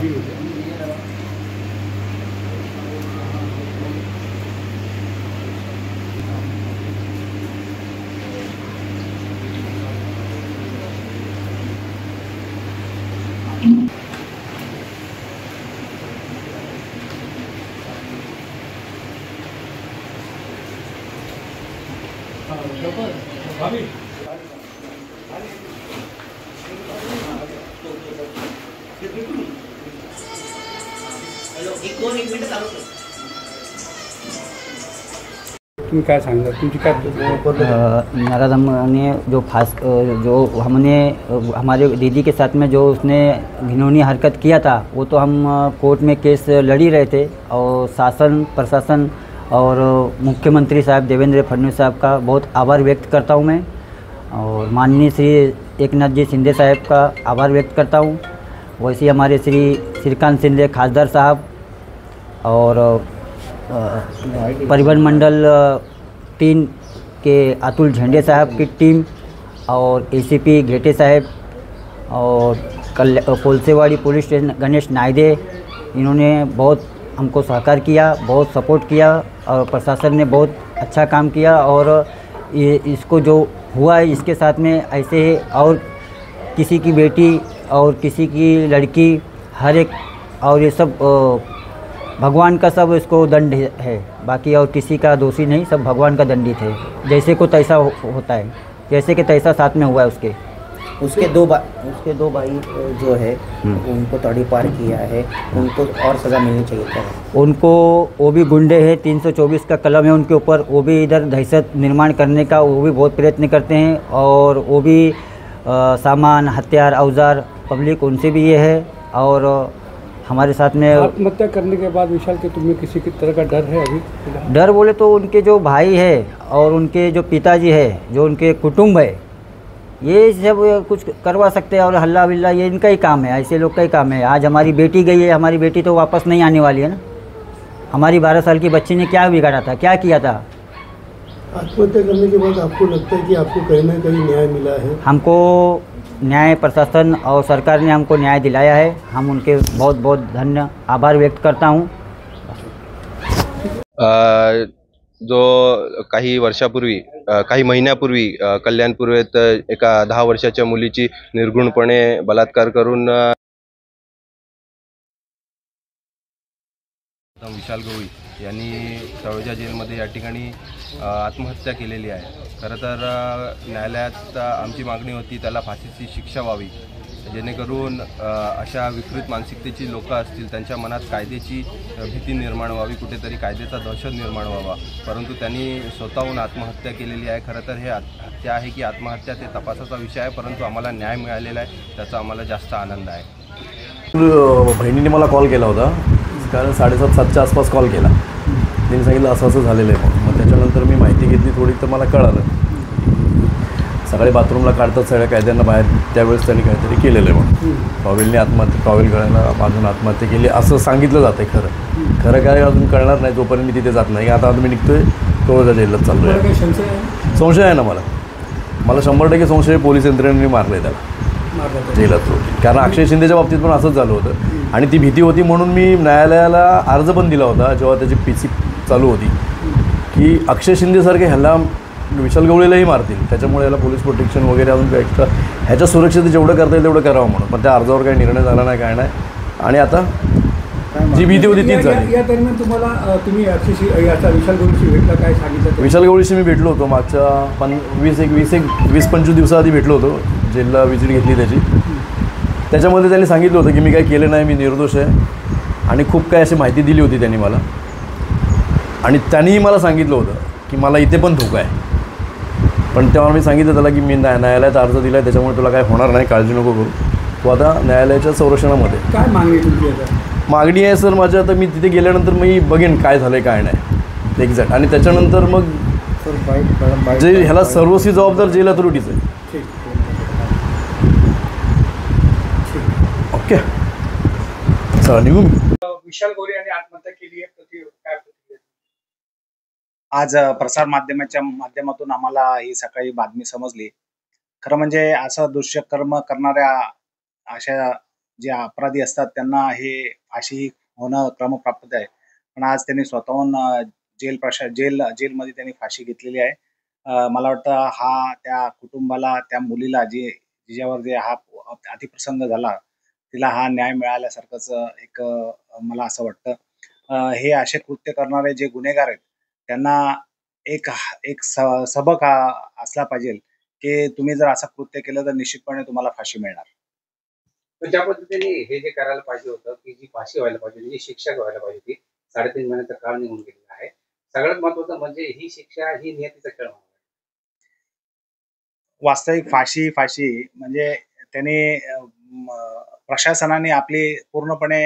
तुम्ही काय सांगता, तुमची काय? नाराज हमने जो हमने हमारे दीदी के साथ में जो उसने घिनौनी हरकत किया था, वो तो हम कोर्ट में केस लड़ी रहे थे और शासन प्रशासन और मुख्यमंत्री साहब देवेंद्र फडणवीस साहब का बहुत आभार व्यक्त करता हूँ मैं, और माननीय श्री एकनाथ जी शिंदे साहब का आभार व्यक्त करता हूँ। वैसे ही हमारे श्री श्रीकांत शिंदे खासदार साहब और परिवहन मंडल 3 के अतुल झंडे साहब की टीम और एसीपी घेटे साहब और कोलसेवाड़ी पुलिस स्टेशन गणेश नायदे, इन्होंने बहुत हमको सहकार किया, बहुत सपोर्ट किया और प्रशासन ने बहुत अच्छा काम किया। और ये इसको जो हुआ है इसके साथ में ऐसे ही और किसी की बेटी और किसी की लड़की हर एक, और ये सब भगवान का सब इसको दंड है, बाकी और किसी का दोषी नहीं, सब भगवान का दंडित है। जैसे को तैसा होता है, जैसे कि तैसा साथ में हुआ है। उसके दो भाई जो है उनको तड़ीपार किया है, उनको और सज़ा मिलनी चाहिए था। उनको वो भी गुंडे हैं, 324 का कलम है उनके ऊपर, वो भी इधर दहशत निर्माण करने का वो भी बहुत प्रयत्न करते हैं। और वो भी सामान हथियार औजार पब्लिक उनसे भी ये है। और हमारे साथ में आत्महत्या करने के बाद विशाल के तुम्हें किसी की तरह का डर है अभी? डर बोले तो उनके जो भाई है और उनके जो पिताजी है, जो उनके कुटुंब है, ये सब कुछ करवा सकते हैं और हल्ला बिल्ला ये इनका ही काम है, ऐसे लोग का ही काम है। आज हमारी बेटी गई है, हमारी बेटी तो वापस नहीं आने वाली है ना। हमारी 12 साल की बच्ची ने क्या बिगाड़ा था, क्या किया था? आत्महत्या करने के बाद आपको लगता है कि आपको कहीं ना कहीं न्याय मिला है? हमको न्याय प्रशासन और सरकार ने हमको न्याय दिलाया है, हम उनके बहुत बहुत धन्य आभार व्यक्त करता हूँ। जो काही वर्षापूर्वी काही महिन्यापूर्वी कल्याणपूर्वेत एका 10 वर्षाच्या मुलीची निर्घृणपणे बलात्कार करून विशाल गवळी यांनी तळोजा जेलमध्ये या ठिकाणी आत्महत्या केलेली आहे। खरं तर न्यायालयात आमची मागणी होती त्याला फाशीची शिक्षा व्हावी, जेणेकरून अशा विकृत मानसिकतेची लोक असतील त्यांच्या मनात कायद्याची भीती निर्माण व्हावी, कुठेतरी कायद्याचा दहशत निर्माण व्हावा। परंतु त्यांनी स्वतःहून आत्महत्या केलेली आहे। खरं तर हे हत्या आहे की आत्महत्या ते तपासाचा विषय आहे, परंतु आम्हाला न्याय मिळालेला आहे, त्याचा आम्हाला जास्त आनंद आहे। बहिणीने मला कॉल केला होता, कारण 7:30-7च्या आसपास कॉल केला। त्यांनी सांगितलं असं असं झालेलं आहे। मग त्याच्यानंतर मी माहिती घेतली थोडी, तर मला कळालं सकाळी बाथरूमला काढतात सगळ्या कायद्यांना बाहेर, त्यावेळेस त्यांनी काहीतरी केलेलं आहे। मग टॉवेलने आत्महत्या, टॉवेल गळ्याला बांधून आत्महत्या केली असं सांगितलं जातं आहे। खरं काय अजून कळणार नाही जोपर्यंत मी तिथे जात नाही। आता मी निघतोय तळोजा जेलला चाललो आहे। संशय आहे ना मला 100% संशय पोलीस यंत्रणेने मारलं आहे त्याला जेलात, कारण अक्षय शिंदेच्या बाबतीत पण असंच झालं होतं। आणि ती भीती होती म्हणून मी न्यायालयाला अर्ज पण दिला होता जेव्हा त्याची PC चालू होती, की अक्षय शिंदेसारखे ह्याला विशाल गवळीलाही मारतील, त्याच्यामुळे याला पोलीस प्रोटेक्शन वगैरे अजून काय एक्स्ट्रा ह्याच्या सुरक्षित जेवढं करता येईल तेवढं करावं म्हणून। पण त्या अर्जावर काही निर्णय झाला नाही, काय नाही। आणि आता जी भीती होती तीच झाली। या दरम्यान तुम्ही याचा विशाल गवळीशी भेटला, काय सांगितलं? विशाल गवळीशी मी भेटलो होतो मागच्या 20-25 दिवसाआधी भेटलो होतो, जेलला व्हिजिट घेतली त्याची। त्याच्यामध्ये त्यांनी सांगितलं होतं की मी काही केलं नाही, मी निर्दोष आहे, आणि खूप काय अशी माहिती दिली होती त्यांनी मला। आणि त्यांनीही मला सांगितलं होतं की मला इथे पण धोका आहे, पण तेव्हा मी सांगितलं त्याला की मी न्यायालयात अर्ज दिला आहे, त्याच्यामुळे तुला काय होणार नाही, काळजी नको करू, तू आता न्यायालयाच्या संरक्षणामध्ये। काय मागणी तुमची आता? मागणी आहे सर माझी, आता मी तिथे गेल्यानंतर मी बघेन काय झालं आहे काय नाही एक्झॅक्ट, आणि त्याच्यानंतर मग जे ह्याला सर्वस्वी जबाबदार जेल अथॉरिटीच आहे। ओके चला निघू। विशाल गवळी यांनी आत्महत्या केली आहे, आज प्रसार माध्यमाच्या माध्यमातून आम्हाला ही सकाळी बातमी समजली। खरं म्हणजे असं दुष्कर्म करणाऱ्या अशा जे अपराधी असतात त्यांना हे फाशी होणं क्रमप्राप्त आहे. पण आज त्यांनी स्वतःहून जेलमध्ये त्यांनी फाशी घेतलेली आहे. मला वाटतं हा त्या कुटुंबाला, त्या मुलीला जिच्यावर हा अतिप्रसंग झाला, तिला हा न्याय मिळाल्यासारखंच एक मला असं वाटतं. हे असे कृत्य करणारे जे गुन्हेगार आहेत त्यांना एक एक सबक असला पाहिजे, की तुम्ही जर असं कृत्य केलं तर निश्चितपणे तुम्हाला फाशी मिळणार. तर ज्या पद्धतीने हे जे करायला पाहिजे होतं, की जी फाशी व्हायला पाहिजे होती, जी शिक्षा व्हायला पाहिजे होती, 3.5 महिन्याचा काळ निघून गेलेला आहे. सगळ्यात महत्त्वाचं म्हणजे ही शिक्षा ही नियतीचा खेळ होणार आहे. वास्तविक फाशी म्हणजे त्याने प्रशासनाने आपली पूर्णपणे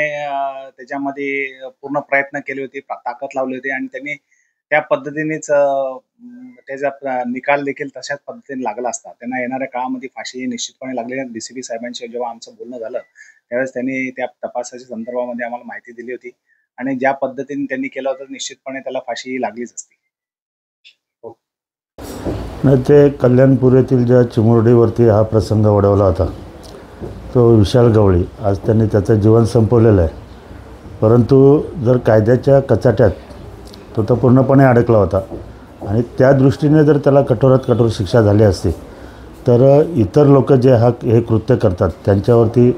त्याच्यामध्ये पूर्ण प्रयत्न केले होते, ताकद लावली होती आणि त्यांनी त्या पद्धतीनेच त्याचा निकाल देखील तशाच पद्धतीने लागला असता. त्यांना येणाऱ्या काळामध्ये फाशी निश्चितपणे लागलेली आहे. DCP साहेबांशी जेव्हा आमचं बोलणं झालं, त्यावेळेस त्यांनी त्या तपासाच्या संदर्भामध्ये आम्हाला माहिती दिली होती आणि ज्या पद्धतीने त्यांनी केलं होतं निश्चितपणे त्याला फाशी लागलीच असती. नाही, ते कल्याणपूर ज्या चिमुरडीवरती हा प्रसंग ओढवला होता तो विशाल गवळी, आज त्यांनी त्याचं जीवन संपवलेलं आहे. परंतु जर कायद्याच्या कचाट्यात तो पूर्णपणे अडकला होता आणि त्या दृष्टीने जर त्याला कठोरात कठोर शिक्षा झाली असती तर इतर लोक जे हे कृत्य करतात त्यांच्यावरती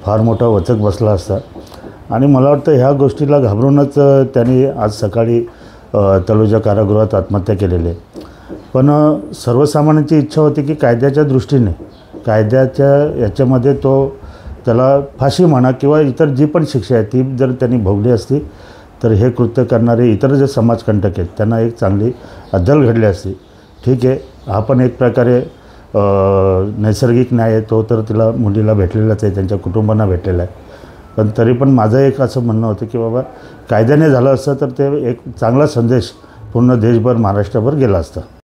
फार मोठा वचक बसला असता. आणि मला वाटतं ह्या गोष्टीला घाबरूनच त्यांनी आज सकाळी तलोजा कारागृहात आत्महत्या केलेली आहे. पण सर्वसामान्यांची इच्छा होती की कायद्याच्या दृष्टीने कायद्याच्या याच्यामध्ये त्याला फाशी म्हणा किंवा इतर जी पण शिक्षा आहे ती जर त्यांनी भोगली असती तर हे कृत्य करणारे इतर जे समाजकंटक आहेत त्यांना एक चांगली अद्दल घडली असती. ठीक आहे, हा पण एक प्रकारे नैसर्गिक न्याय आहे, तो तर तिला मुलीला भेटलेलाच आहे, त्यांच्या कुटुंबांना भेटलेला आहे. पण तरी पण माझं एक असं म्हणणं होतं की बाबा कायद्याने झालं असतं तर ते एक चांगला संदेश पूर्ण देशभर महाराष्ट्रभर गेला असता.